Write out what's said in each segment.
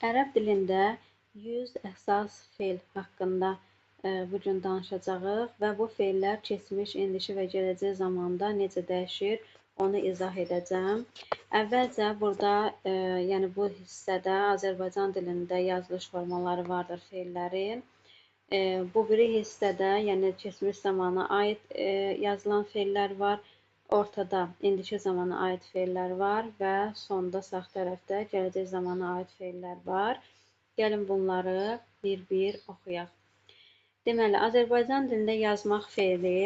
Ərəb dilində 100 əsas fe'l haqqında bu gün danışacağıq və bu fe'llər keçmiş, indiki və gələcək zamanda necə dəyişir, onu izah edəcəm. Əvvəlcə burada, yəni bu hissədə Azərbaycan dilində yazılış formaları vardır fe'llərin. Bu biri hissədə, yəni keçmiş zamana aid yazılan fe'llər var. Ortada indiki zamana aid fe'llər var və sonda sağ tərəfdə gələcək zamana aid fe'llər var. Gəlin bunları bir-bir oxuyaq. Deməli, Azərbaycan dilində yazmaq fe'li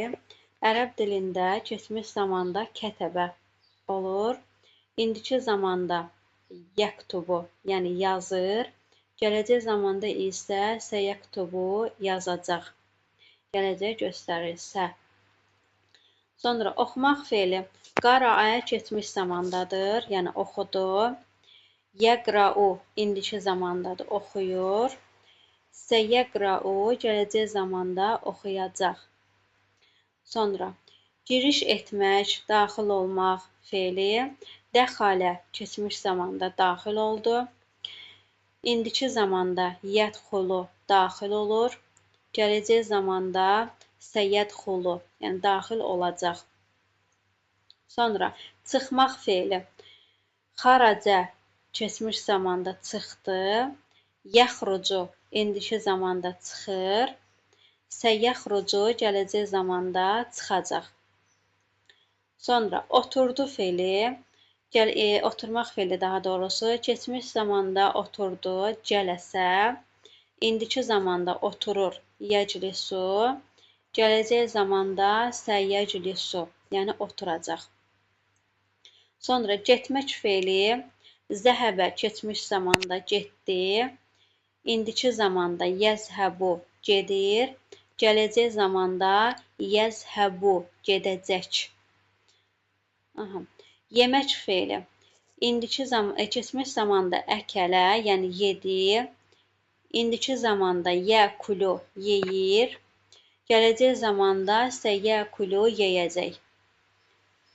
ərəb dilində keçmiş zamanda kətəbə olur. İndiki zamanda yəktubu, yəni yazır. Gələcək zamanda isə səyəktubu yazacaq. Gələcək göstərilsə. Sonra oxumaq fe'li qaraə keçmiş zamandadır, yəni oxudu. Yəqra'u indiki zamandadır, oxuyur. Səyəqra'u gələcək zamanda oxuyacaq. Sonra giriş etmək, daxil olmaq fe'li dəxalə keçmiş zamanda daxil oldu. İndiki zamanda yədxulu daxil olur. Gələcək zamanda səyədxulu, yəni daxil olacaq. Sonra çıxmaq fe'li xaracə keçmiş zamanda çıxdı. Yəxrucu indiki zamanda çıxır. Səyəxrucu gələcək zamanda çıxacaq. Sonra oturdu fe'li, oturmaq fe'li daha doğrusu keçmiş zamanda oturdu, cələsə. İndiki zamanda oturur, yəclisu. Gələcək zamanda səyyəclisu, yəni oturacaq. Sonra getmək fe'li zəhəbə keçmiş zamanda getdi. İndiki zamanda yəzhəbu gedir. Gələcək zamanda yəzhəbu gedəcək. Yemək fe'li keçmiş zamanda əkələ, yəni yedi. İndiki zamanda yəkulu yeyir. Gələcək zamanda isə yəkulu yeyəcək.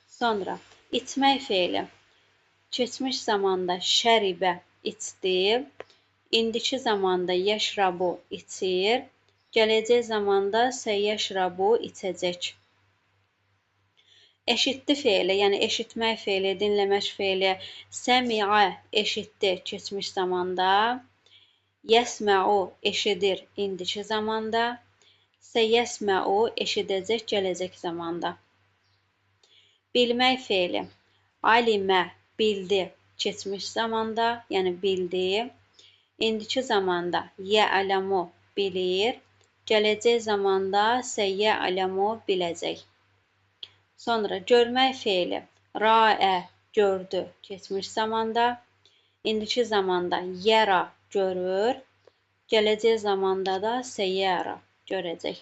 Sonra içmək fe'li keçmiş zamanda şəribə içdi. İndiki zamanda yəşrabu içir. Gələcək zamanda isə yəşrabu içəcək. Eşitdi fe'li, yəni eşitmək fe'li, dinləmək fe'li səmiə eşitdi keçmiş zamanda. Yəsməu eşidir indiki zamanda. Səyəsməu eşidəcək gələcək zamanda. Bilmək fe'li alimə bildi keçmiş zamanda, yəni bildi. İndiki zamanda ya'lamu bilir. Gələcək zamanda isə ya'lamu biləcək. Sonra görmək fe'li ra'ə gördü keçmiş zamanda. İndiki zamanda yəra görür. Gələcək zamanda da səyara görəcək.